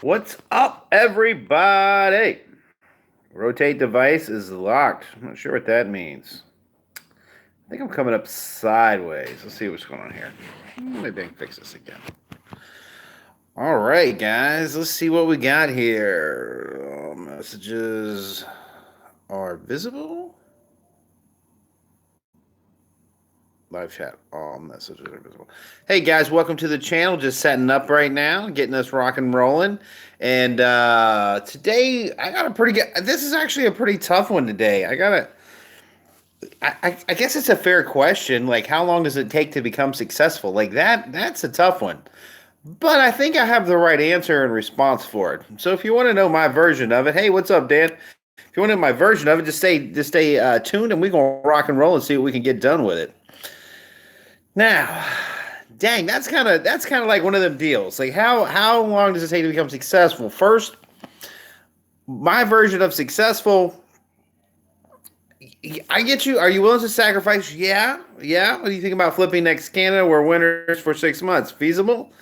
What's up, everybody? Rotate device is locked. I'm not sure what that means. I think I'm coming up sideways. Let's see what's going on here. Maybe I can fix this again. All right, guys. Let's see what we got here. All messages are visible. Live chat. All messages are visible. Hey guys, welcome to the channel. Just setting up right now, getting us rock and rolling. And today I got a pretty good. This is actually a pretty tough one today. I guess it's a fair question. Like, how long does it take to become successful? Like that. That's a tough one. But I think I have the right answer and response for it. So if you want to know my version of it, hey, what's up, Dan? If you want to know my version of it, just stay tuned, and we're gonna rock and roll and see what we can get done with it. Now, dang, that's kind of like one of them deals. Like how long does it take to become successful? First, my version of successful, I get you. Are you willing to sacrifice? Yeah, yeah. What do you think about flipping next Canada? We're winners for 6 months. Feasible?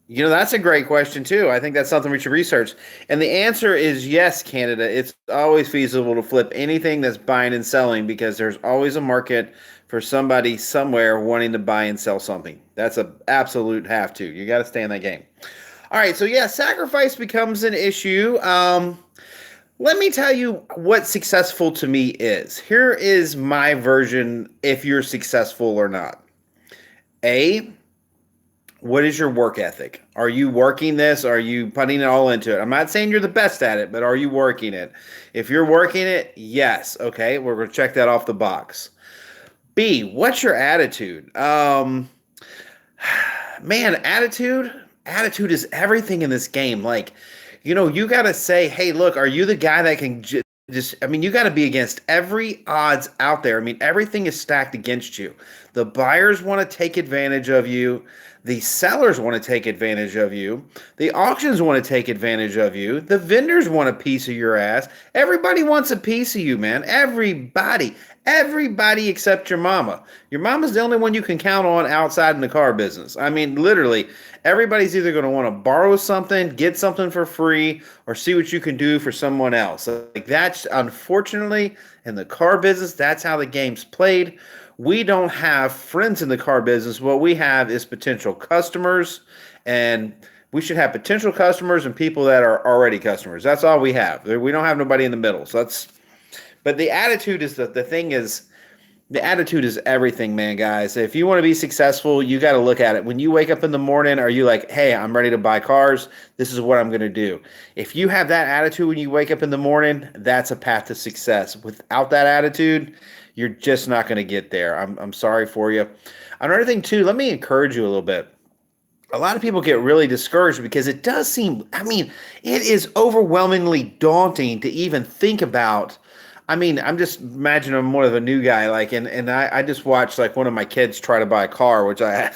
That's a great question too. I think that's something we should research. And the answer is yes, Canada. It's always feasible to flip anything that's buying and selling because there's always a market for somebody somewhere wanting to buy and sell something. That's a absolute have to. You got to stay in that game. All right, so yeah, sacrifice becomes an issue. Let me tell you what successful to me is. Here is my version if you're successful or not. A, what is your work ethic? Are you working this? Are you putting it all into it? I'm not saying you're the best at it, but are you working it? If you're working it, yes. Okay, we're going to check that off the box. B, what's your attitude? Man, attitude is everything in this game. Like, you got to say, hey, look, are you the guy that can you got to be against every odds out there. I mean, everything is stacked against you. The buyers want to take advantage of you. The sellers want to take advantage of you. The auctions want to take advantage of you. The vendors want a piece of your ass. Everybody wants a piece of you, man. Everybody. Everybody except your mama. Your mama's the only one you can count on outside in the car business. I mean, literally, everybody's either going to want to borrow something, get something for free, or see what you can do for someone else. Like that's unfortunately in the car business, that's how the game's played. We don't have friends in the car business. What we have is potential customers, and we should have potential customers and people that are already customers. That's all we have. We don't have nobody in the middle. But the attitude is the thing is, the attitude is everything, man, guys. If you want to be successful, you got to look at it. When you wake up in the morning, are you like, hey, I'm ready to buy cars? This is what I'm going to do. If you have that attitude when you wake up in the morning, that's a path to success. Without that attitude, you're just not going to get there. I'm sorry for you. Another thing, too, let me encourage you a little bit. A lot of people get really discouraged because it does seem, it is overwhelmingly daunting to even think about. I'm just imagining I'm more of a new guy, like, and I just watched like one of my kids try to buy a car, which I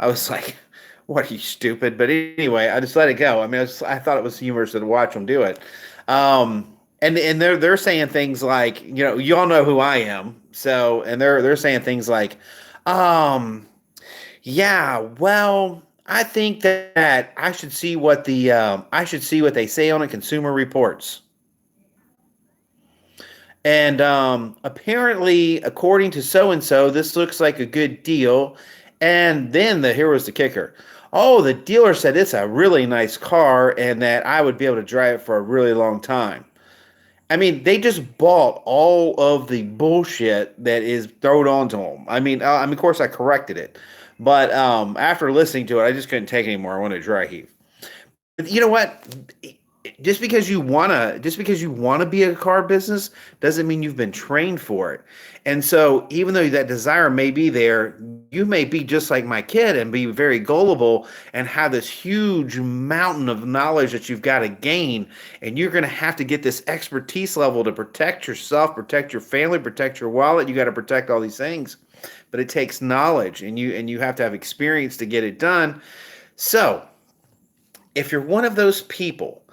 was like, what are you stupid? But anyway, I just let it go. I thought it was humorous to watch them do it. And they're saying things like, you all know who I am, so and they're saying things like, yeah, well, I think that I should see what they say on the Consumer Reports. And apparently, according to so and so, this looks like a good deal. And then here was the kicker. Oh, the dealer said it's a really nice car and that I would be able to drive it for a really long time. They just bought all of the bullshit that is thrown onto them. Of course, I corrected it, but after listening to it, I just couldn't take it anymore. I wanted to dry heave. But you know what? Just because you wanna be a car business doesn't mean you've been trained for it. And so even though that desire may be there, you may be just like my kid and be very gullible and have this huge mountain of knowledge that you've got to gain, and you're going to have to get this expertise level to protect yourself, protect your family, protect your wallet. You got to protect all these things, but it takes knowledge, and you have to have experience to get it done. So if you're one of those people,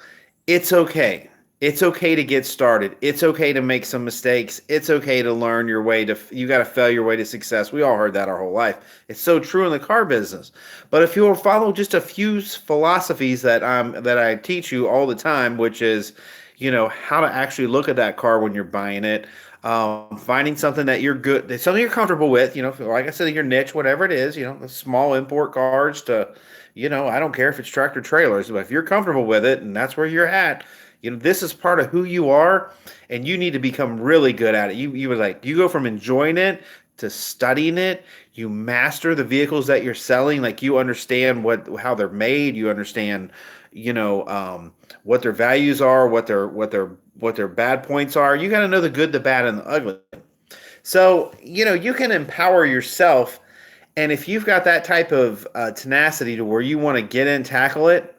it's okay. It's okay to get started. It's okay to make some mistakes. It's okay to learn your way to, you got to fail your way to success. We all heard that our whole life. It's so true in the car business. But if you'll follow just a few philosophies that I teach you all the time, which is, how to actually look at that car when you're buying it, finding something that you're good, something you're comfortable with, like I said, your niche, whatever it is, the small import cars to, I don't care if it's tractor trailers, but if you're comfortable with it and that's where you're at, this is part of who you are, and you need to become really good at it. You go from enjoying it to studying it. You master the vehicles that you're selling. Like, you understand how they're made. You understand, what their values are, what their bad points are. You got to know the good, the bad, and the ugly. So, you can empower yourself. And if you've got that type of tenacity to where you want to get in, tackle it,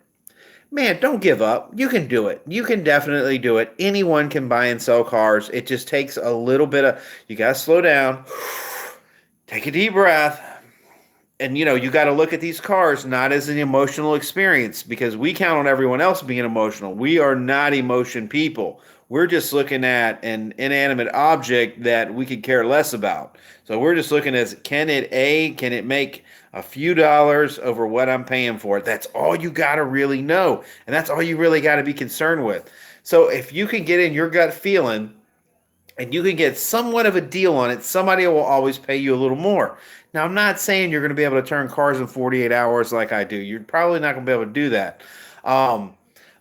man, don't give up. You can do it. You can definitely do it. Anyone can buy and sell cars. It just takes a little bit of, you got to slow down, take a deep breath. And, you got to look at these cars not as an emotional experience, because we count on everyone else being emotional. We are not emotion people. We're just looking at an inanimate object that we could care less about. So we're just looking at, can it make a few dollars over what I'm paying for it? That's all you got to really know. And that's all you really got to be concerned with. So if you can get in your gut feeling and you can get somewhat of a deal on it, somebody will always pay you a little more. Now, I'm not saying you're going to be able to turn cars in 48 hours like I do. You're probably not going to be able to do that.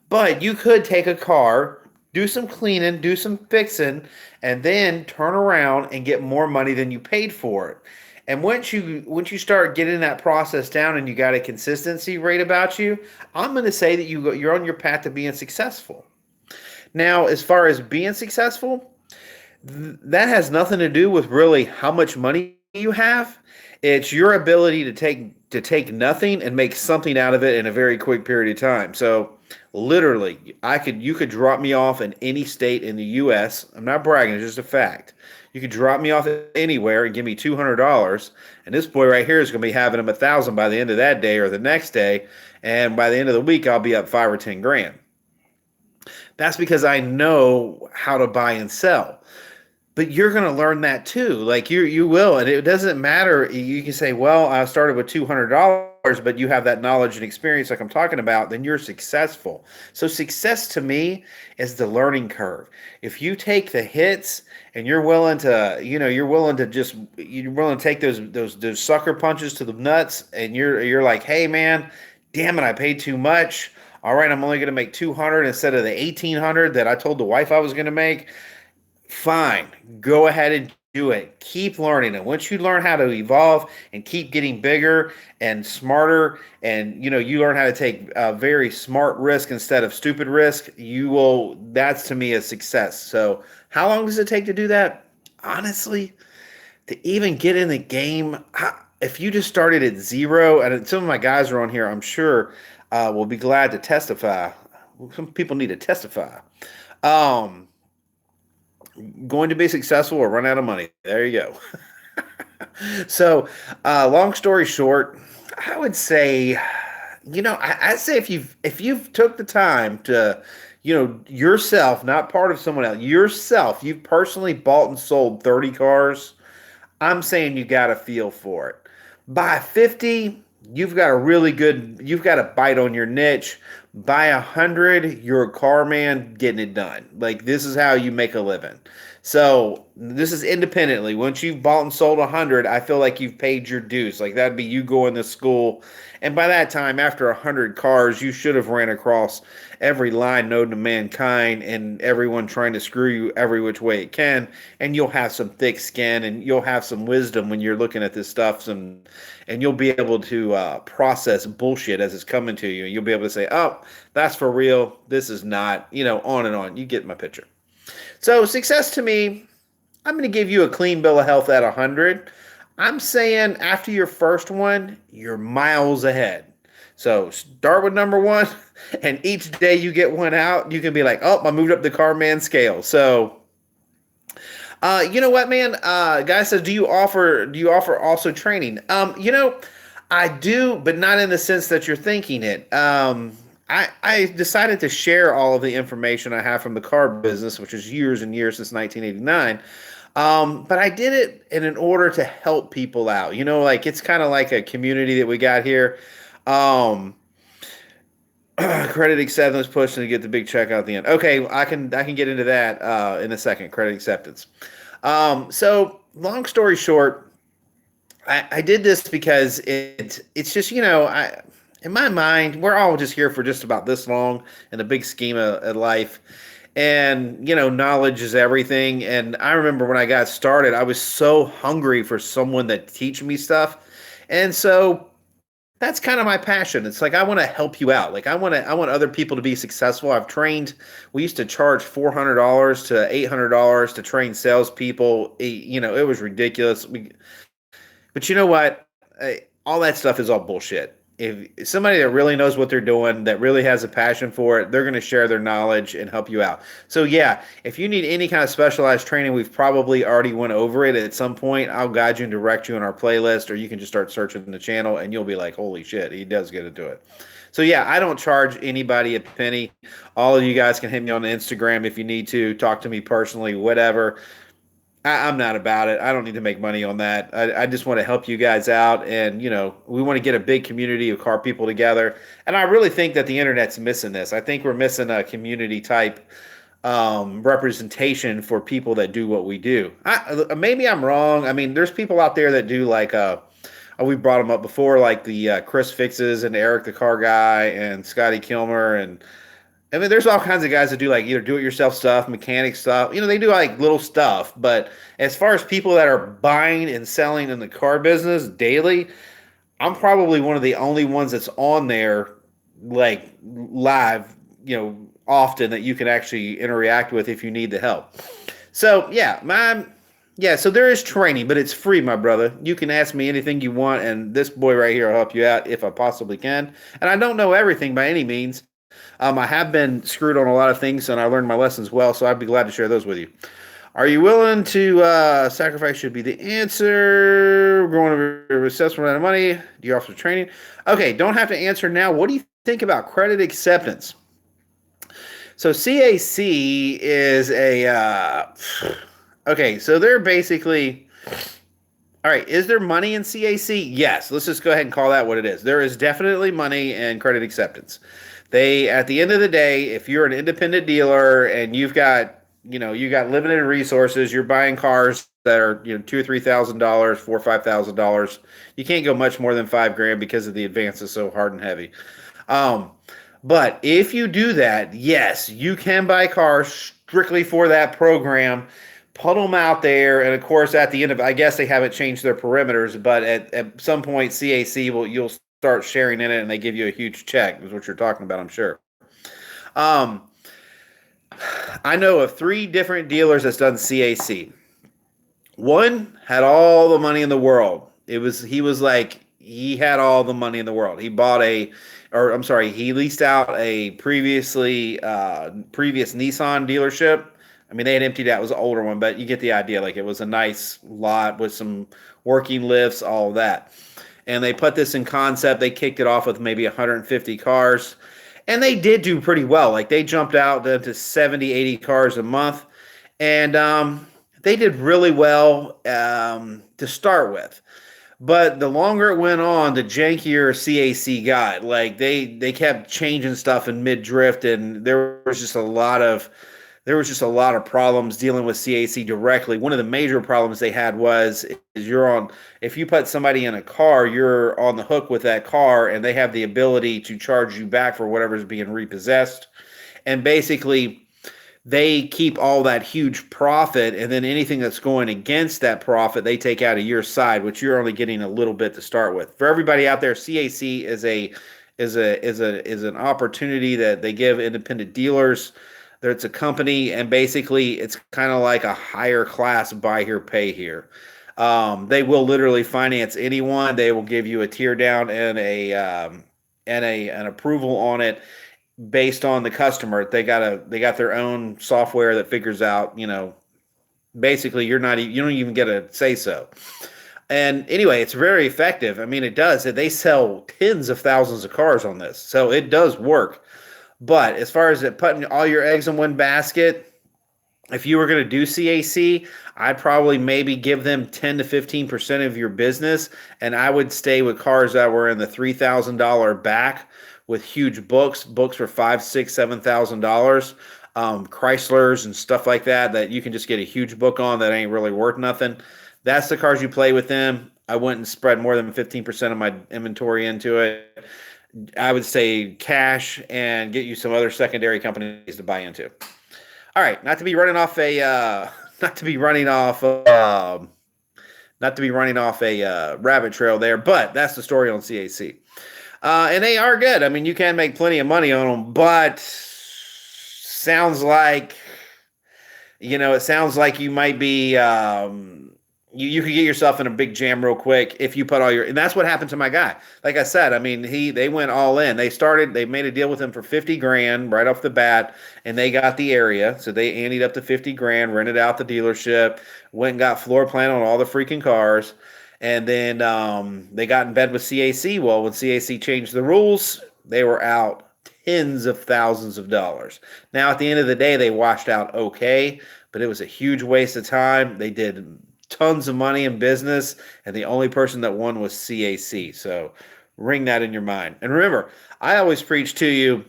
But you could take a car, do some cleaning, do some fixing, and then turn around and get more money than you paid for it. And once you start getting that process down and you got a consistency rate about you, I'm going to say that you're on your path to being successful. Now, as far as being successful, that has nothing to do with really how much money you have. It's your ability to take nothing and make something out of it in a very quick period of time. So literally, you could drop me off in any state in the U.S. I'm not bragging, it's just a fact. You could drop me off anywhere and give me $200, and this boy right here is going to be having him $1,000 by the end of that day or the next day, and by the end of the week, I'll be up $5 or $10 grand. That's because I know how to buy and sell. But you're going to learn that too. Like, you will, and it doesn't matter. You can say, well, I started with $200, but you have that knowledge and experience like I'm talking about, then you're successful. So success to me is the learning curve. If you take the hits and you're willing to take those sucker punches to the nuts, and you're like, hey man, damn it, I paid too much. All right, I'm only going to make $200 instead of the $1,800 that I told the wife I was going to make. Fine, go ahead and do it. Keep learning. And once you learn how to evolve and keep getting bigger and smarter, and you learn how to take a very smart risk instead of stupid risk, that's to me a success. So how long does it take to do that? Honestly, to even get in the game, if you just started at zero, and some of my guys are on here, I'm sure will be glad to testify. Some people need to testify. Going to be successful or run out of money. There you go. So, long story short, I would say, I'd say if you've took the time to, yourself, not part of someone else, yourself, you've personally bought and sold 30 cars, I'm saying you got a feel for it. By 50, you've got a bite on your niche. By 100, you're a car man getting it done. Like, this is how you make a living. So this is independently. Once you've bought and sold 100, I feel like you've paid your dues. Like, that'd be you going to school. And by that time, after 100 cars, you should have ran across every line known to mankind and everyone trying to screw you every which way it can. And you'll have some thick skin and you'll have some wisdom when you're looking at this stuff. And you'll be able to process bullshit as it's coming to you. And you'll be able to say, oh, that's for real. This is not, on and on. You get my picture. So success to me, I'm going to give you a clean bill of health at 100. I'm saying after your first one, you're miles ahead. So start with number one, and each day you get one out, you can be like, oh, I moved up the CarMan scale. So, you know what, man? Guy says, do you offer also training? I do, but not in the sense that you're thinking it. I decided to share all of the information I have from the car business, which is years and years since 1989. But I did it in order to help people out. You know, like it's kind of like a community that we got here. Um, credit acceptance pushing to get the big check out at the end. Okay, I can get into that in a second. Credit acceptance. So long story short, I did this because it's just I in my mind we're all just here for just about this long in the big scheme of life, and knowledge is everything. And I remember when I got started, I was so hungry for someone that teach me stuff, and so that's kind of my passion. It's like I want to help you out. Like I want other people to be successful. I've trained. We used to charge $400 to $800 to train salespeople. It was ridiculous. But you know what? All that stuff is all bullshit. If somebody that really knows what they're doing, that really has a passion for it, they're going to share their knowledge and help you out. So yeah, if you need any kind of specialized training, we've probably already went over it at some point. I'll guide you and direct you in our playlist, or you can just start searching the channel and you'll be like, holy shit, he does get into it. So yeah, I don't charge anybody a penny. All of you guys can hit me on Instagram if you need to, talk to me personally, whatever. I'm not about it. I don't need to make money on that. I just want to help you guys out. And, we want to get a big community of car people together. And I really think that the internet's missing this. I think we're missing a community type representation for people that do what we do. Maybe I'm wrong. I mean, there's people out there that do like, we brought them up before, like the Chris Fixes and Eric the Car Guy and Scotty Kilmer and I mean, there's all kinds of guys that do like either do-it-yourself stuff, mechanic stuff. They do like little stuff. But as far as people that are buying and selling in the car business daily, I'm probably one of the only ones that's on there like live, often that you can actually interact with if you need the help. So so there is training, but it's free, my brother. You can ask me anything you want, and this boy right here will help you out if I possibly can. And I don't know everything by any means. I have been screwed on a lot of things, and I learned my lessons well, so I'd be glad to share those with you. Are you willing to sacrifice should be the answer. We're going to assess amount of money. Do you offer training? Okay, don't have to answer now. What do you think about credit acceptance? So CAC is okay, so they're basically... All right, is there money in CAC? Yes, let's just go ahead and call that what it is. There is definitely money in credit acceptance. At the end of the day, if you're an independent dealer and you've got limited resources, you're buying cars that are $2,000 or $3,000, $4,000 or $5,000. You can't go much more than $5,000 because of the advance is so hard and heavy. But if you do that, yes, you can buy cars strictly for that program. Put them out there, and of course, at the end of I guess they haven't changed their perimeters, but at some point, CAC you'll start sharing in it, and they give you a huge check. Is what you're talking about, I'm sure. I know of 3 different dealers that's done CAC. One had all the money in the world. He had all the money in the world. He leased out a previous Nissan dealership. I mean, they had emptied out. It was an older one, but you get the idea. Like, it was a nice lot with some working lifts, all of that. And they put this in concept. They kicked it off with maybe 150 cars. And they did do pretty well. Like, they jumped out to 70, 80 cars a month. And they did really well to start with. But the longer it went on, the jankier CAC got. Like, they kept changing stuff in mid-drift, and there was just a lot of problems dealing with CAC directly. One of the major problems they had was if you put somebody in a car, you're on the hook with that car, and they have the ability to charge you back for whatever's being repossessed. And basically, they keep all that huge profit, and then anything that's going against that profit, they take out of your side, which you're only getting a little bit to start with. For everybody out there, CAC is an opportunity that they give independent dealers. It's a company, and basically it's kind of like a higher class buy here, pay here. They will literally finance anyone. They will give you a tear down and an approval on it based on the customer. They got their own software that figures out, basically you don't even get a say so. And anyway, it's very effective. I mean, it does. They sell tens of thousands of cars on this, so it does work. But as far as putting all your eggs in one basket, if you were going to do CAC, I'd probably maybe give them 10 to 15% of your business, and I would stay with cars that were in the $3,000 back with huge books for $5, $6, $7,000, Chryslers and stuff like that you can just get a huge book on that ain't really worth nothing. That's the cars you play with them. I wouldn't spread more than 15% of my inventory into it. I would say cash and get you some other secondary companies to buy into. All right, not to be running off a rabbit trail there, but that's the story on CAC. And they are good. I mean, you can make plenty of money on them, but sounds like you might be you could get yourself in a big jam real quick if you put and that's what happened to my guy. Like I said, I mean, they went all in. They made a deal with him for 50 grand right off the bat, and they got the area. So they anteed up to 50 grand, rented out the dealership, went and got floor plan on all the freaking cars. And then they got in bed with CAC. Well, when CAC changed the rules, they were out tens of thousands of dollars. Now, at the end of the day, they washed out okay, but it was a huge waste of time. They did tons of money in business, and the only person that won was CAC. So ring that in your mind. And remember, I always preach to you,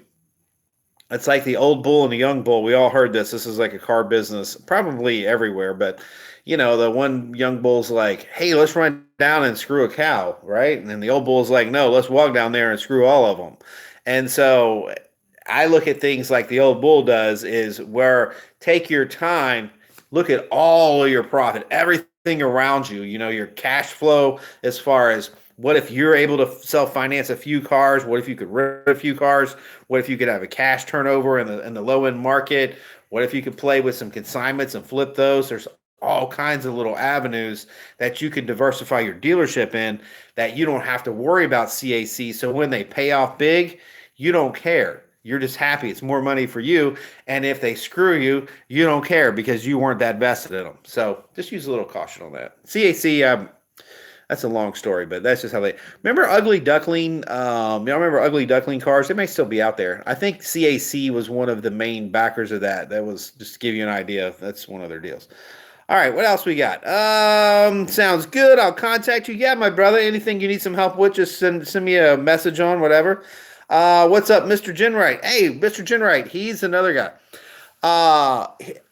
it's like the old bull and the young bull. We all heard this. This is like a car business, probably everywhere. But, the one young bull's like, hey, let's run down and screw a cow, right? And then the old bull's like, no, let's walk down there and screw all of them. And so I look at things like the old bull does is where take your time, look at all of your profit, everything around you, your cash flow as far as what if you're able to self-finance a few cars, what if you could rent a few cars, what if you could have a cash turnover in the low-end market, what if you could play with some consignments and flip those. There's all kinds of little avenues that you can diversify your dealership in that you don't have to worry about CAC. So when they pay off big, you don't care. You're just happy. It's more money for you. And if they screw you, you don't care because you weren't that vested in them. So just use a little caution on that. CAC, that's a long story, but that's just how they... Remember Ugly Duckling? Y'all remember Ugly Duckling cars? They may still be out there. I think CAC was one of the main backers of that. That was, just to give you an idea, that's one of their deals. All right, what else we got? Sounds good. I'll contact you. Yeah, my brother, anything you need some help with, just send me a message on whatever. What's up, Mr. Genwright? Hey, Mr. Genwright, he's another guy.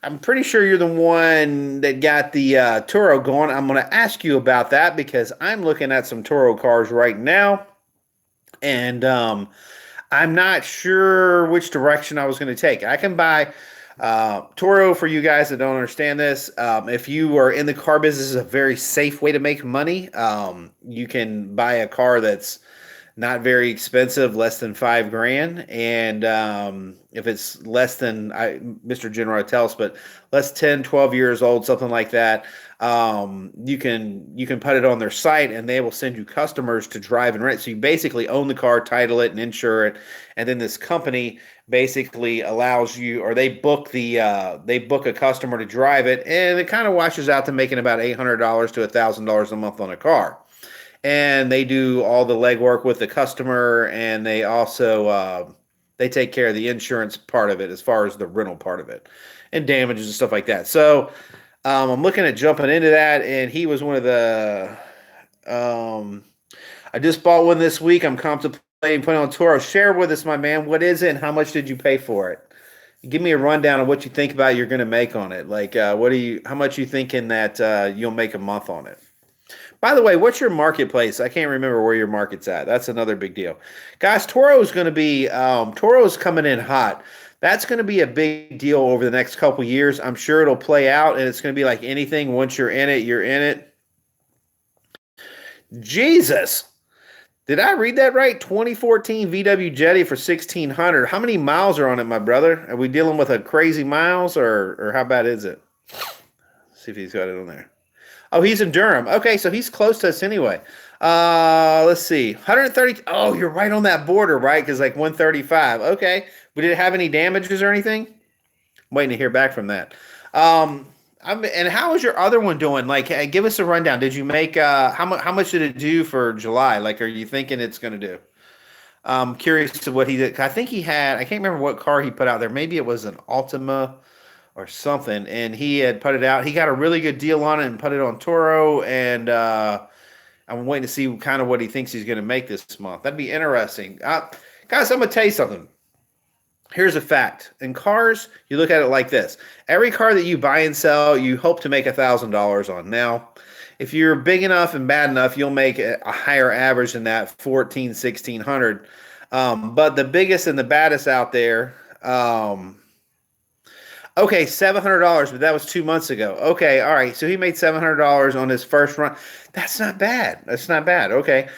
I'm pretty sure you're the one that got the Turo going. I'm going to ask you about that because I'm looking at some Turo cars right now, and I'm not sure which direction I was going to take. I can buy Turo, for you guys that don't understand this. If you are in the car business, is a very safe way to make money. You can buy a car that's not very expensive, less than $5,000. And if it's less than, Mr. General tells, but less 10, 12 years old, something like that, you can put it on their site and they will send you customers to drive and rent. So you basically own the car, title it, and insure it. And then this company basically allows you, or they book a customer to drive it, and it kind of washes out to making about $800 to $1,000 a month on a car. And they do all the legwork with the customer, and they also they take care of the insurance part of it as far as the rental part of it and damages and stuff like that. So I'm looking at jumping into that, and he was one of the I just bought one this week. I'm contemplating putting on Turo. Share with us, my man. What is it, and how much did you pay for it? Give me a rundown of what you think about you're going to make on it. Like, how much you thinking that you'll make a month on it? By the way, what's your marketplace? I can't remember where your market's at. That's another big deal. Guys, Turo is coming in hot. That's going to be a big deal over the next couple years. I'm sure it'll play out, and it's going to be like anything. Once you're in it, you're in it. Jesus. Did I read that right? 2014 VW Jetty for $1,600. How many miles are on it, my brother? Are we dealing with a crazy miles, or how bad is it? Let's see if he's got it on there. Oh, he's in Durham. Okay, so he's close to us anyway. Let's see. 130. Oh, you're right on that border, right? Because like 135. Okay. But did it have any damages or anything? I'm waiting to hear back from that. And how is your other one doing? Like, give us a rundown. Did you make how much did it do for July? Like, are you thinking it's going to do? I'm curious to what he did. I think he had, I can't remember what car he put out there. Maybe it was an Altima or something. And he had put it out. He got a really good deal on it and put it on Turo. And I'm waiting to see kind of what he thinks he's going to make this month. That'd be interesting. Guys, I'm going to tell you something. Here's a fact. In cars, you look at it like this. Every car that you buy and sell, you hope to make $1,000 on. Now, if you're big enough and bad enough, you'll make a higher average than that, 14, 1600. But the biggest and the baddest out there, okay, $700, but that was 2 months ago. Okay, all right. So he made $700 on his first run. That's not bad. That's not bad. Okay.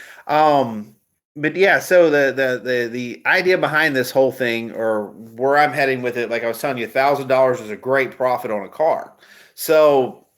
But yeah, so the idea behind this whole thing, or where I'm heading with it, like I was telling you, $1,000 is a great profit on a car. So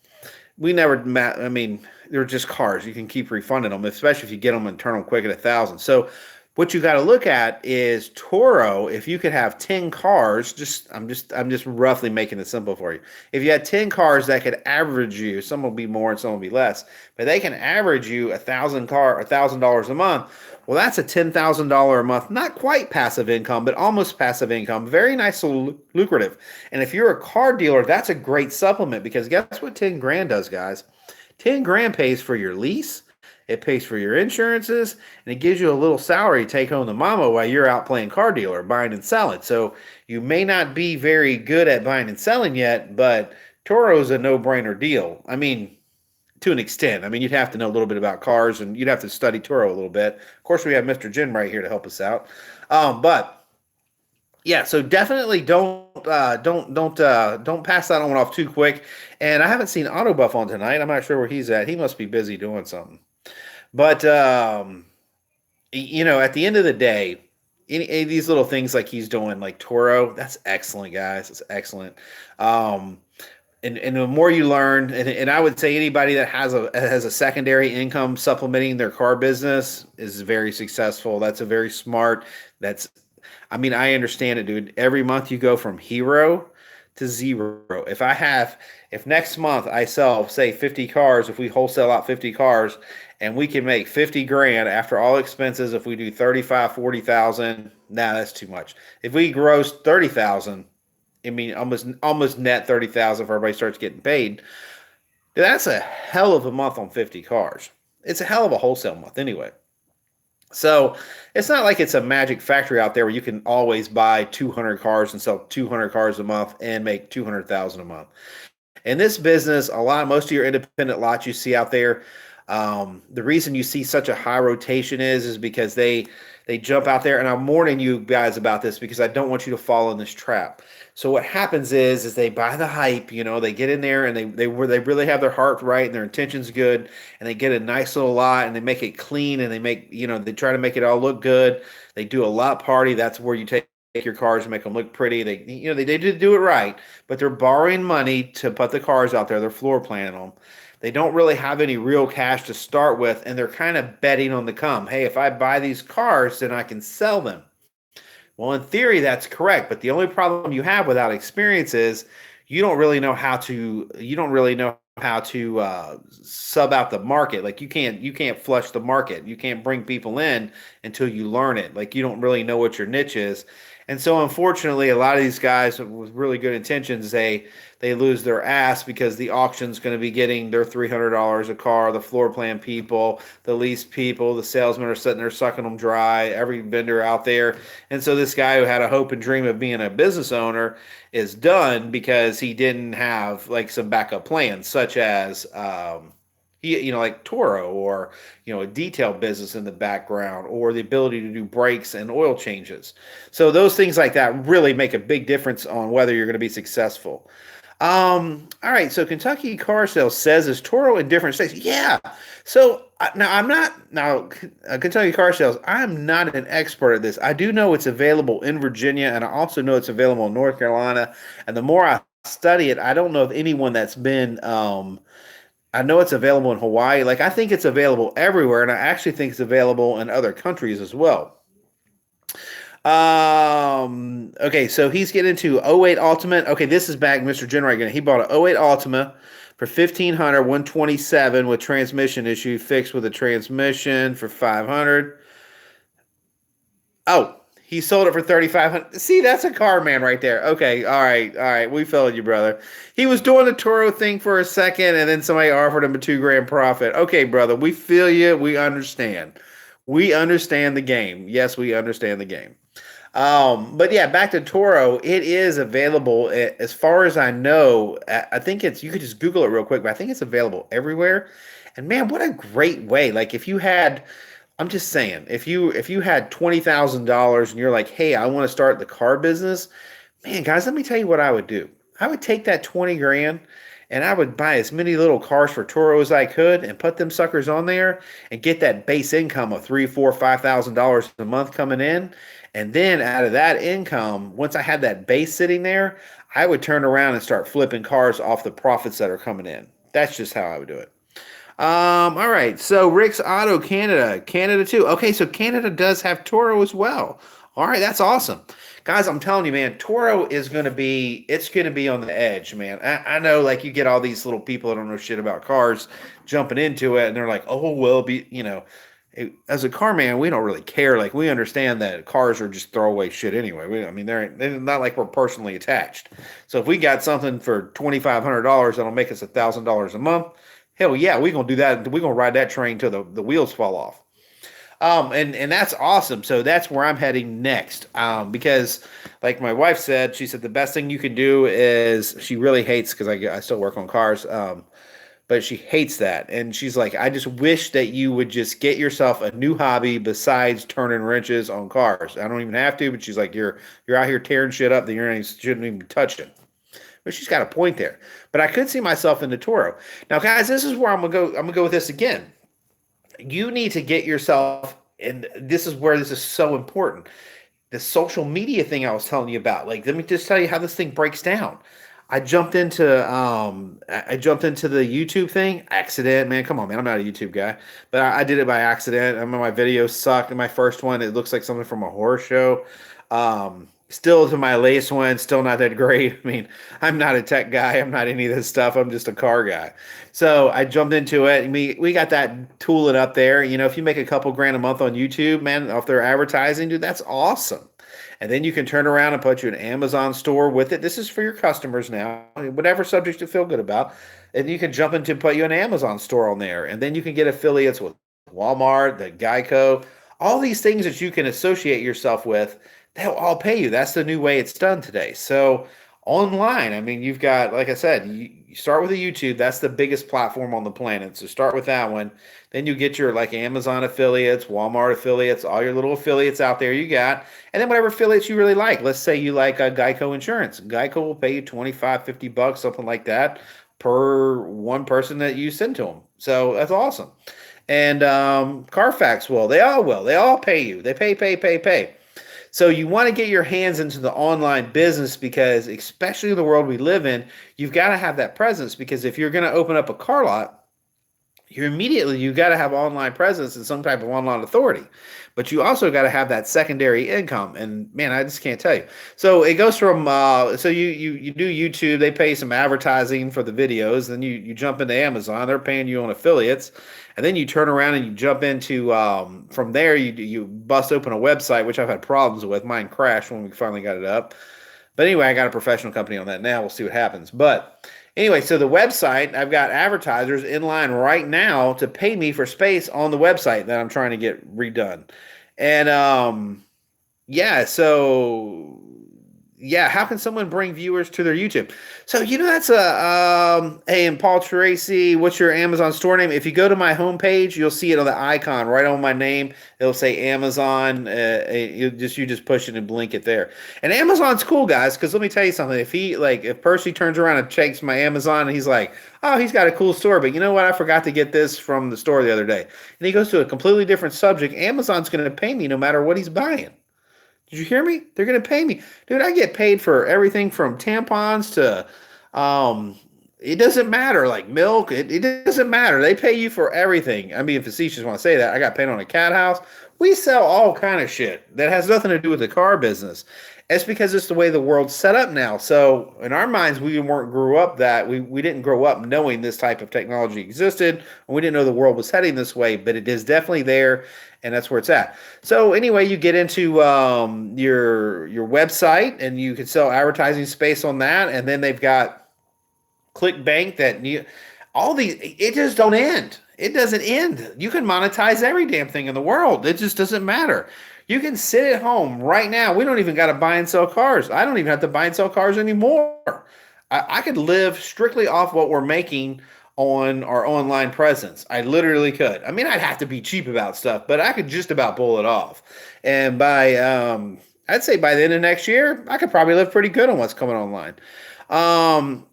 we never, I mean, they're just cars. You can keep refunding them, especially if you get them and turn them quick at 1,000. So what you got to look at is Turo. If you could have 10 cars, I'm just roughly making it simple for you. If you had 10 cars that could average you, some will be more and some will be less, but they can average you $1,000 a month. Well, that's a $10,000 a month, not quite passive income, but almost passive income. Very nice, lucrative. And if you're a car dealer, that's a great supplement, because guess what 10 grand does, guys? 10 grand pays for your lease. It pays for your insurances, and it gives you a little salary to take home to mama while you're out playing car dealer, buying and selling. So you may not be very good at buying and selling yet, but Toro's a no-brainer deal. I mean, to an extent. I mean, you'd have to know a little bit about cars, and you'd have to study Turo a little bit. Of course, we have Mr. Jim right here to help us out. But yeah, so definitely don't pass that one off too quick. And I haven't seen Autobuff on tonight. I'm not sure where he's at. He must be busy doing something. But you know, at the end of the day, any of these little things like he's doing, like Turo, that's excellent, guys. It's excellent. And the more you learn, and I would say anybody that has a secondary income supplementing their car business is very successful. That's a very smart. I mean, I understand it, dude. Every month you go from hero to zero. If next month I sell, say, 50 cars, if we wholesale out 50 cars, and we can make 50 grand after all expenses, if we do 35, 40,000, nah, that's too much. If we gross 30,000, I mean, almost net 30,000 if everybody starts getting paid. That's a hell of a month on 50 cars. It's a hell of a wholesale month anyway. So it's not like it's a magic factory out there where you can always buy 200 cars and sell 200 cars a month and make 200,000 a month. In this business, most of your independent lots you see out there, the reason you see such a high rotation is because they jump out there, and I'm warning you guys about this because I don't want you to fall in this trap. So what happens is they buy the hype, you know, they get in there and they really have their heart right and their intentions good, and they get a nice little lot and they make it clean, and they try to make it all look good. They do a lot party. That's where you take your cars and make them look pretty. They did do it right, but they're borrowing money to put the cars out there. They're floor planning them. They don't really have any real cash to start with, and they're kind of betting on the come. Hey, if I buy these cars, then I can sell them. Well, in theory, that's correct, but the only problem you have without experience is you don't really know how to sub out the market. Like you can't flush the market. You can't bring people in until you learn it. Like you don't really know what your niche is. And so unfortunately, a lot of these guys with really good intentions, they lose their ass because the auction's going to be getting their $300 a car. The floor plan people, the lease people, the salesmen are sitting there sucking them dry, every vendor out there. And so this guy who had a hope and dream of being a business owner is done because he didn't have like some backup plans, such as like Turo, or a detail business in the background, or the ability to do brakes and oil changes. So those things like that really make a big difference on whether you're going to be successful. All right. So Kentucky Car Sales says is Turo in different states. Yeah. So Kentucky Car Sales, I'm not an expert at this. I do know it's available in Virginia, and I also know it's available in North Carolina. And the more I study it, I don't know of anyone that's been, I know it's available in Hawaii. Like, I think it's available everywhere, and I actually think it's available in other countries as well. Okay, so he's getting into 08 Ultimate. Okay, this is back Mr. Generator. He bought an 08 Ultima for $1,500, 127 with transmission issue, fixed with a transmission for $500. Oh, he sold it for 3,500. See, that's a car man right there. Okay, all right, all right. We followed you, brother. He was doing the Turo thing for a second, and then somebody offered him a 2 grand profit. Okay, brother, we feel you. We understand. We understand the game. Yes, we understand the game. But yeah, back to Toro. It is available as far as I know. I think it's you could just Google it real quick, but I think it's available everywhere. And man, what a great way! Like if you had, I'm just saying, if you had $20,000 and you're like, hey, I want to start the car business, man, guys, let me tell you what I would do. I would take that 20 grand and I would buy as many little cars for Turo as I could and put them suckers on there and get that base income of $3, $4, $5,000 a month coming in. And then out of that income, once I had that base sitting there, I would turn around and start flipping cars off the profits that are coming in. That's just how I would do it. All right. So Rick's Auto Canada, Canada too. Okay, so Canada does have Turo as well. All right, that's awesome. Guys, I'm telling you, man, Turo is it's going to be on the edge, man. I know, like, you get all these little people that don't know shit about cars jumping into it, and they're like, oh, well, as a car man, we don't really care. Like, we understand that cars are just throwaway shit anyway. I mean, they're not like we're personally attached. So if we got something for $2,500 that'll make us $1,000 a month, hell yeah, we're gonna do that. We're gonna ride that train till the wheels fall off. And that's awesome. So that's where I'm heading next. Because like my wife said, she said the best thing you can do is she really hates because I still work on cars. But she hates that. And she's like, I just wish that you would just get yourself a new hobby besides turning wrenches on cars. I don't even have to, but she's like, you're out here tearing shit up that you shouldn't even touch it. But she's got a point there. But I could see myself in the Turo. Now, guys, this is where I'm gonna go with this again. You need to get yourself, and this is where this is so important. The social media thing I was telling you about. Like, let me just tell you how this thing breaks down. I jumped into the YouTube thing. Accident, man. Come on, man. I'm not a YouTube guy, but I did it by accident. I mean, my videos sucked. In my first one, it looks like something from a horror show. Still to my latest one, still not that great. I mean, I'm not a tech guy. I'm not any of this stuff. I'm just a car guy. So I jumped into it, and we got that tooling up there. You know, if you make a couple grand a month on YouTube, man, off their advertising, dude, that's awesome. And then you can turn around and put you an Amazon store with it. This is for your customers now, whatever subject you feel good about. And you can jump into put you an Amazon store on there. And then you can get affiliates with Walmart, the Geico, all these things that you can associate yourself with. They'll all pay you. That's the new way it's done today. So online, I mean, you've got, like I said, you start with a YouTube. That's the biggest platform on the planet. So start with that one. Then you get your like Amazon affiliates, Walmart affiliates, all your little affiliates out there you got. And then whatever affiliates you really like. Let's say you like Geico Insurance. Geico will pay you 25, $50, something like that per one person that you send to them. So that's awesome. And Carfax will. They all will. They all pay you. They pay. So you want to get your hands into the online business because, especially in the world we live in, you've got to have that presence because if you're going to open up a car lot, you got to have online presence and some type of online authority. But you also got to have that secondary income. And man, I just can't tell you. So it goes from so you do YouTube, they pay some advertising for the videos, then you jump into Amazon, they're paying you on affiliates, and then you turn around and you jump into from there you bust open a website, which I've had problems with. Mine crashed when we finally got it up. But anyway, I got a professional company on that now. We'll see what happens. But anyway, so the website, I've got advertisers in line right now to pay me for space on the website that I'm trying to get redone. And how can someone bring viewers to their YouTube? So, that's hey, and Paul Tracy, what's your Amazon store name? If you go to my homepage, you'll see it on the icon right on my name. It'll say Amazon. You just push it and blink it there. And Amazon's cool, guys, because let me tell you something. If Percy turns around and checks my Amazon and he's like, oh, he's got a cool store, but you know what? I forgot to get this from the store the other day. And he goes to a completely different subject. Amazon's going to pay me no matter what he's buying. Did you hear me? They're going to pay me. Dude, I get paid for everything from tampons to, it doesn't matter, like milk. It doesn't matter. They pay you for everything. I'm being facetious when I say that. I got paid on a cat house. We sell all kind of shit that has nothing to do with the car business. It's because it's the way the world's set up now. So in our minds, we weren't grew up that we didn't grow up knowing this type of technology existed, and we didn't know the world was heading this way. But it is definitely there, and that's where it's at. So anyway, you get into your website, and you can sell advertising space on that, and then they've got ClickBank that all these it just don't end. It doesn't end. You can monetize every damn thing in the world. It just doesn't matter. You can sit at home right now. We don't even got to buy and sell cars. I don't even have to buy and sell cars anymore. I could live strictly off what we're making on our online presence. I literally could. I mean, I'd have to be cheap about stuff, but I could just about pull it off. And I'd say by the end of next year, I could probably live pretty good on what's coming online.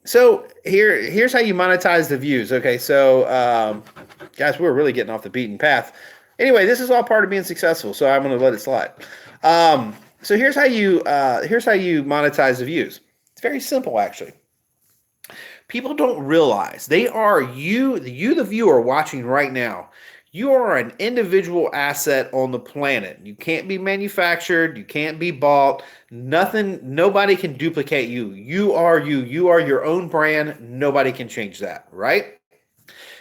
So here's how you monetize the views. Okay, so guys, we're really getting off the beaten path. Anyway, this is all part of being successful, so I'm going to let it slide. So here's how you monetize the views. It's very simple, actually. People don't realize they are the viewer watching right now. You are an individual asset on the planet. You can't be manufactured. You can't be bought. Nothing. Nobody can duplicate you. You are you. You are your own brand. Nobody can change that, right?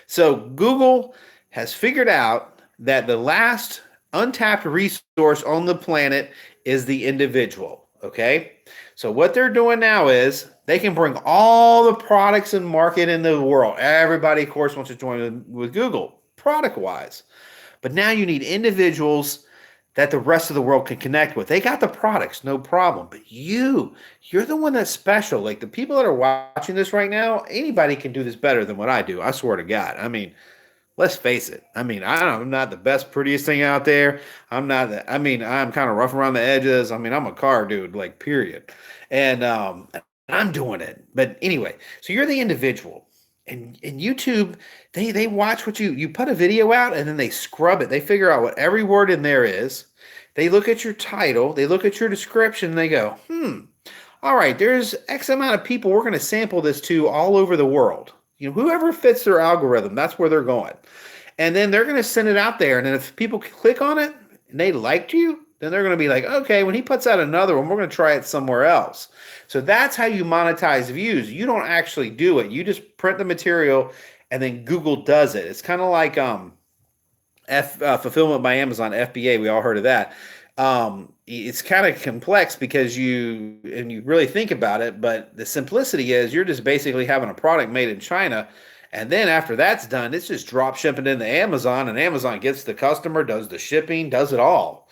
So Google has figured out that the last untapped resource on the planet is the individual, okay? So what they're doing now is they can bring all the products and market in the world. Everybody, of course, wants to join with Google, product-wise. But now you need individuals that the rest of the world can connect with. They got the products, no problem. But you're the one that's special. Like the people that are watching this right now, anybody can do this better than what I do. I swear to God. I mean, let's face it. I mean, I'm not the best, prettiest thing out there. I'm kind of rough around the edges. I mean, I'm a car dude, like, period. And I'm doing it. But anyway, so you're the individual. And YouTube, they watch what you put a video out, and then they scrub it. They figure out what every word in there is. They look at your title. They look at your description, and they go, all right, there's X amount of people we're going to sample this to all over the world. You know, whoever fits their algorithm, that's where they're going. And then they're going to send it out there. And then if people click on it and they liked you, then they're going to be like, okay, when he puts out another one, we're going to try it somewhere else. So that's how you monetize views. You don't actually do it. You just print the material and then Google does it. It's kind of like Fulfillment by Amazon, FBA. We all heard of that. It's kind of complex because you really think about it, but the simplicity is you're just basically having a product made in China, and then after that's done, it's just drop shipping into Amazon, and Amazon gets the customer, does the shipping, does it all.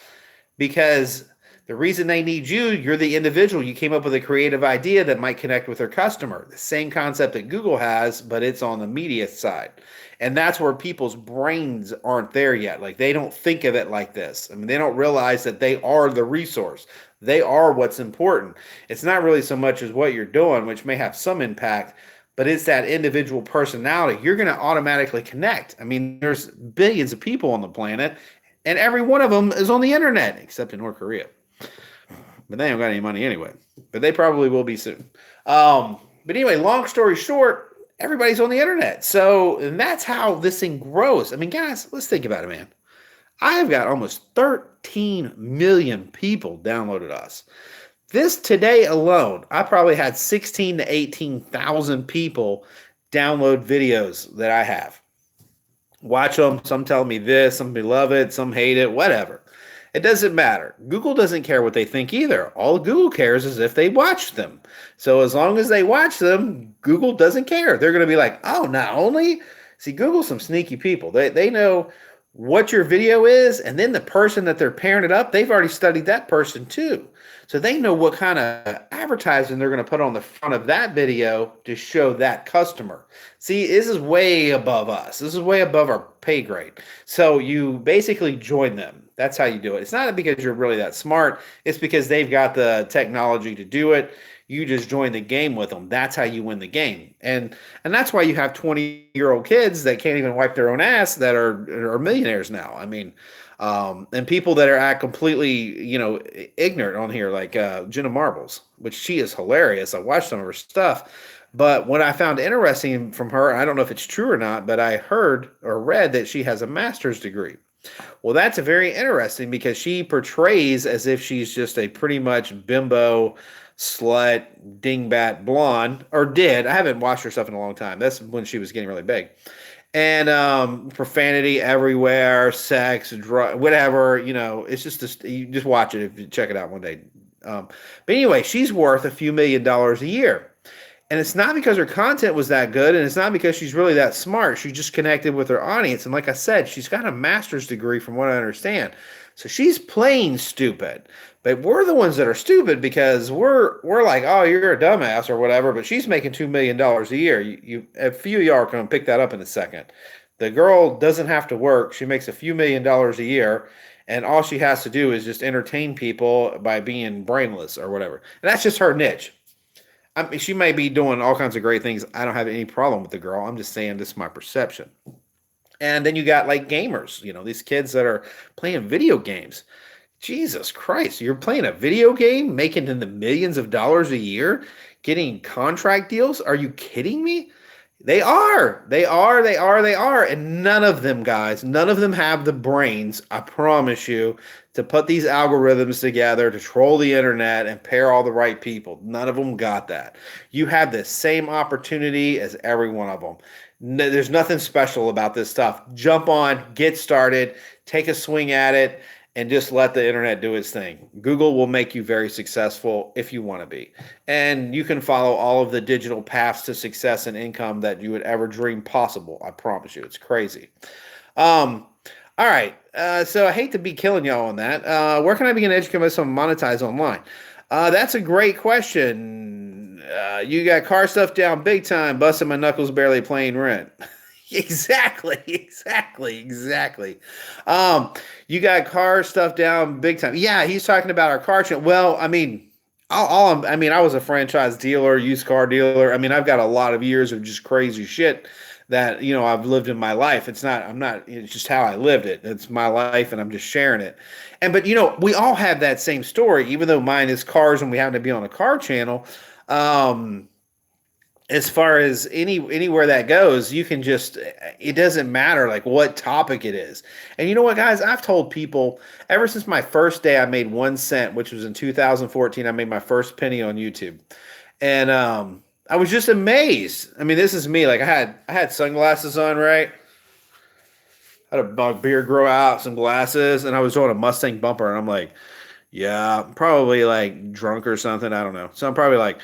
Because the reason they need you're the individual. You came up with a creative idea that might connect with their customer. The same concept that Google has, but it's on the media side. And that's where people's brains aren't there yet. Like, they don't think of it like this. I mean, they don't realize that they are the resource. They are what's important. It's not really so much as what you're doing, which may have some impact, but it's that individual personality. You're going to automatically connect. I mean, there's billions of people on the planet, and every one of them is on the internet, except in North Korea. But they don't got any money anyway. But they probably will be soon. But anyway, long story short, everybody's on the internet. So, and that's how this thing grows. I mean, guys, let's think about it, man. I've got almost 13 million people downloaded us. This today alone, I probably had 16 to 18,000 people download videos that I have. Watch them. Some tell me this, some love it, some hate it, whatever. It doesn't matter. Google doesn't care what they think either. All Google cares is if they watch them. So as long as they watch them, Google doesn't care. They're going to be like, oh, not only. See, Google's some sneaky people. They know what your video is, and then the person that they're pairing it up, they've already studied that person too. So they know what kind of advertising they're going to put on the front of that video to show that customer. See, this is way above us. This is way above our pay grade. So you basically join them. That's how you do it. It's not because you're really that smart. It's because they've got the technology to do it. You just join the game with them. That's how you win the game. And that's why you have 20-year-old kids that can't even wipe their own ass that are millionaires now. I mean, and people that are completely, ignorant on here, like Jenna Marbles, which she is hilarious. I watched some of her stuff. But what I found interesting from her, I don't know if it's true or not, but I heard or read that she has a master's degree. Well, that's very interesting because she portrays as if she's just a pretty much bimbo, slut, dingbat blonde, or did. I haven't watched her stuff in a long time. That's when she was getting really big. And profanity everywhere, sex, whatever. It's just this, you just watch it if you check it out one day. But anyway, she's worth a few $1,000,000 a year. And it's not because her content was that good, and it's not because she's really that smart. She just connected with her audience. And like I said, she's got a master's degree from what I understand. So she's playing stupid. But we're the ones that are stupid because we're like, oh, you're a dumbass or whatever, but she's making $2,000,000 a year. A few of y'all are going to pick that up in a second. The girl doesn't have to work. She makes a few $1,000,000 a year, and all she has to do is just entertain people by being brainless or whatever. And that's just her niche. I mean, she may be doing all kinds of great things. I don't have any problem with the girl. I'm just saying this is my perception. And then you got like gamers, these kids that are playing video games. Jesus Christ, you're playing a video game, making in the millions of dollars a year, getting contract deals? Are you kidding me? They are. And none of them, guys, none of them have the brains, I promise you, to put these algorithms together, to troll the internet and pair all the right people. None of them got that. You have the same opportunity as every one of them. There's nothing special about this stuff. Jump on, get started, take a swing at it, and just let the internet do its thing. Google will make you very successful if you want to be. And you can follow all of the digital paths to success and income that you would ever dream possible. I promise you, it's crazy. All right. So I hate to be killing y'all on that. Where can I begin to educate myself and monetize online? That's a great question. You got car stuff down big time, busting my knuckles, barely paying rent. Exactly. You got car stuff down big time. Yeah, he's talking about our car channel. Well, I mean, I was a franchise dealer, used car dealer. I mean, I've got a lot of years of just crazy shit that, I've lived in my life. It's just how I lived it. It's my life and I'm just sharing it. But we all have that same story, even though mine is cars and we happen to be on a car channel. As far as anywhere that goes, you can it doesn't matter like what topic it is. And you know what, guys, I've told people ever since my first day I made 1 cent, which was in 2014, I made my first penny on YouTube. And I was just amazed. I mean, this is me. Like I had sunglasses on, right? I had a beard grow out, some glasses, and I was doing a Mustang bumper, and I'm like, yeah, I'm probably like drunk or something. I don't know. So I'm probably like,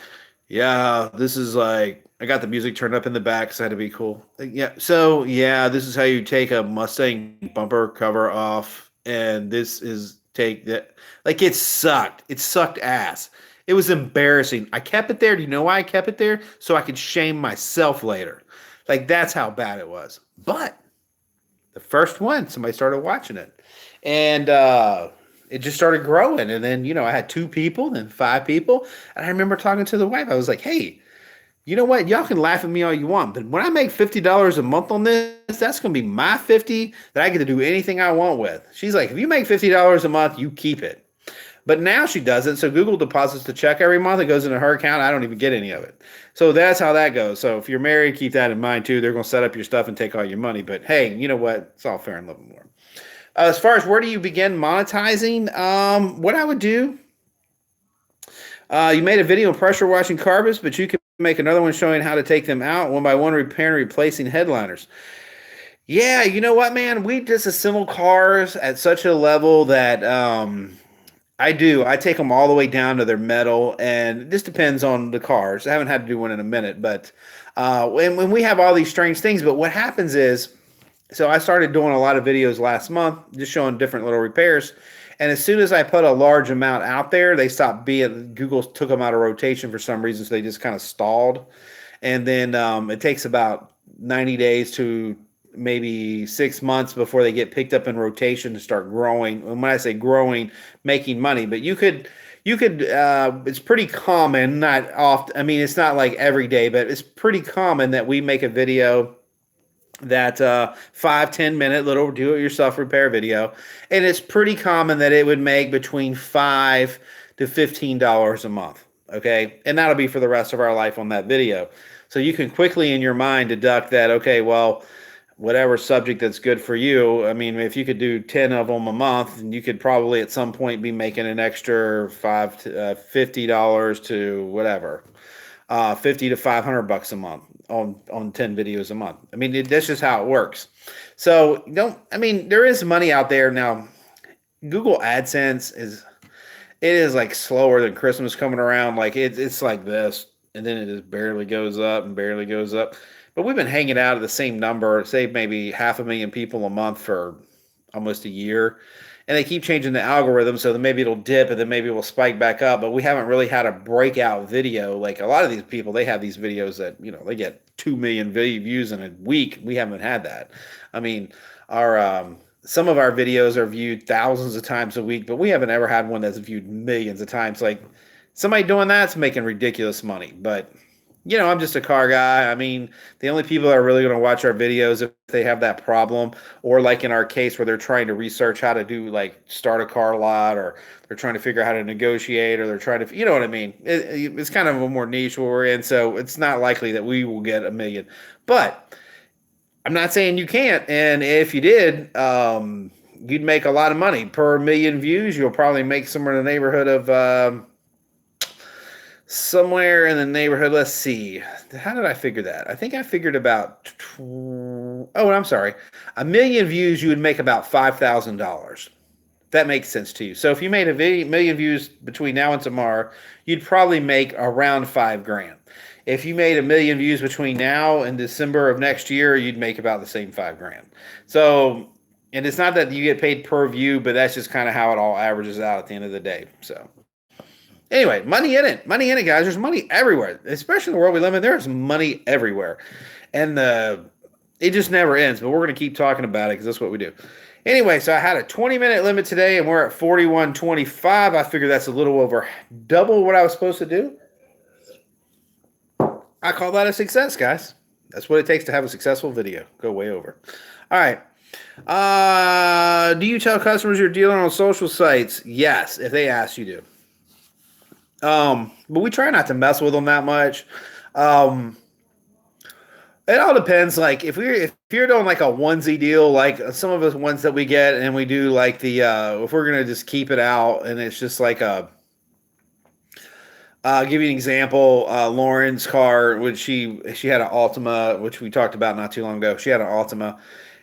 yeah, this is like, I got the music turned up in the back because I had to be cool. Yeah. So yeah, this is how you take a Mustang bumper cover off. And this is take that. Like it sucked. It sucked ass. It was embarrassing. I kept it there. Do you know why I kept it there? So I could shame myself later. Like that's how bad it was. But the first one, somebody started watching it. And, it just started growing. And then, I had 2 people, then 5 people. And I remember talking to the wife. I was like, hey, you know what? Y'all can laugh at me all you want. But when I make $50 a month on this, that's going to be my 50 that I get to do anything I want with. She's like, if you make $50 a month, you keep it. But now she doesn't. So Google deposits the check every month. It goes into her account. I don't even get any of it. So that's how that goes. So if you're married, keep that in mind too. They're going to set up your stuff and take all your money. But hey, you know what? It's all fair and love and war. As far as where do you begin monetizing, what I would do, you made a video on pressure washing carpets, but you can make another one showing how to take them out one by one, repairing and replacing headliners. Yeah, you know what, man? We disassemble cars at such a level that I take them all the way down to their metal, and this depends on the cars. I haven't had to do one in a minute, but when we have all these strange things, but what happens is, so I started doing a lot of videos last month, just showing different little repairs. And as soon as I put a large amount out there, they stopped Google took them out of rotation for some reason, so they just kind of stalled. And then it takes about 90 days to maybe 6 months before they get picked up in rotation to start growing. And when I say growing, making money. But you could, it's pretty common, not often. I mean, it's not like every day, but it's pretty common that we make a video that 5-10 minute little do-it-yourself repair video, and it's pretty common that it would make between $5 to $15 a month. Okay, and that'll be for the rest of our life on that video. So you can quickly in your mind deduct that, okay, well, whatever subject that's good for you. I mean, if you could do 10 of them a month, you could probably at some point be making an extra $50 to whatever, 50 to 500 bucks a month on 10 videos a month. I mean, that's just how it works. So I mean, there is money out there now. Google AdSense is like slower than Christmas coming around. Like it's like this, and then it just barely goes up and barely goes up. But we've been hanging out at the same number, say maybe 500,000 people a month for almost a year. And they keep changing the algorithm, so then maybe it'll dip and then maybe it will spike back up. But we haven't really had a breakout video. Like a lot of these people, they have these videos that, they get 2 million views in a week. We haven't had that. I mean, some of our videos are viewed thousands of times a week, but we haven't ever had one that's viewed millions of times. Like somebody doing that's making ridiculous money. But I'm just a car guy. I mean, the only people that are really going to watch our videos if they have that problem, or like in our case where they're trying to research how to do like start a car lot, or they're trying to figure out how to negotiate, or they're trying to, you know what I mean? It's kind of a more niche where we're in, so it's not likely that we will get 1 million. But I'm not saying you can't. And if you did, you'd make a lot of money per 1 million views. You'll probably make somewhere in the neighborhood of, let's see. How did I figure that? I think I figured about, I'm sorry. 1 million views, you would make about $5,000. That makes sense to you. So if you made 1 million views between now and tomorrow, you'd probably make around $5,000. If you made 1 million views between now and December of next year, you'd make about the same $5,000. So, and it's not that you get paid per view, but that's just kind of how it all averages out at the end of the day. So anyway, money in it, guys. There's money everywhere, especially in the world we live in. There's money everywhere, and it just never ends. But we're going to keep talking about it because that's what we do. Anyway, so I had a 20-minute limit today, and we're at 41:25. I figure that's a little over double what I was supposed to do. I call that a success, guys. That's what it takes to have a successful video. Go way over. All right. Do you tell customers you're dealing on social sites? Yes, if they ask you to. But we try not to mess with them that much. It all depends. Like if you're doing like a onesie deal, like some of the ones that we get, and we do like if we're gonna just keep it out, and it's just like give you an example. Lauren's car, which she had an Altima, which we talked about not too long ago. She had an Altima,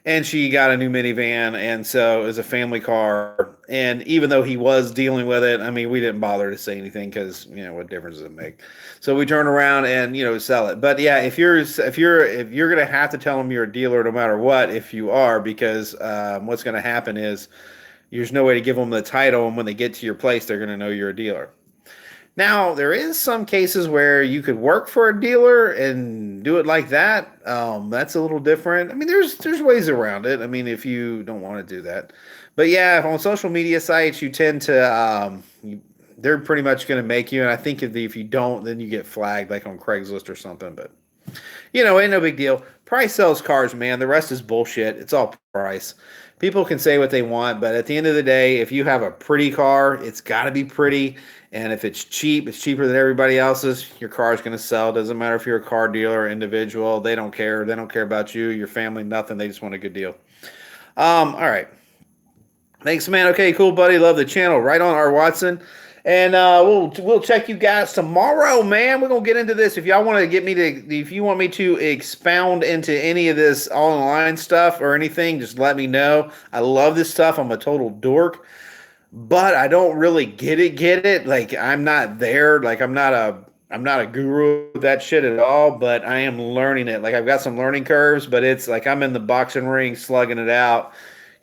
and she got a new minivan, and so it was a family car. And even though he was dealing with it, I mean, we didn't bother to say anything because what difference does it make? So we turn around and sell it. But yeah, if you're gonna have to tell them you're a dealer no matter what, if you are, because what's gonna happen is there's no way to give them the title, and when they get to your place, they're gonna know you're a dealer. Now, there is some cases where you could work for a dealer and do it like that. That's a little different. I mean, there's ways around it. I mean, if you don't want to do that. But yeah, on social media sites, you tend to, they're pretty much going to make you. And I think if you don't, then you get flagged like on Craigslist or something. But, ain't no big deal. Price sells cars, man. The rest is bullshit. It's all price. People can say what they want, but at the end of the day, if you have a pretty car, it's got to be pretty. And if it's cheap, it's cheaper than everybody else's, your car is going to sell. Doesn't matter if you're a car dealer or individual. They don't care. They don't care about you, your family, nothing. They just want a good deal. All right. Thanks, man. Okay, cool, buddy. Love the channel. Right on, R. Watson. And we'll check you guys tomorrow, man. We're gonna get into this. If y'all want to if you want me to expound into any of this online stuff or anything, just let me know. I love this stuff. I'm a total dork, but I don't really get it. Like I'm not there. Like I'm not a guru of that shit at all, but I am learning it. Like I've got some learning curves, but it's like I'm in the boxing ring slugging it out,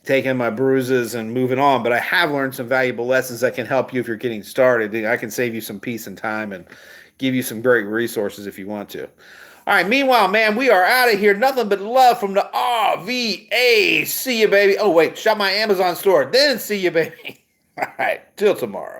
taking my bruises and moving on. But I have learned some valuable lessons that can help you if you're getting started. I can save you some peace and time and give you some great resources if you want to. All right. Meanwhile, man, we are out of here. Nothing but love from the RVA. See you, baby. Oh, wait. Shop my Amazon store. Then see you, baby. All right. Till tomorrow.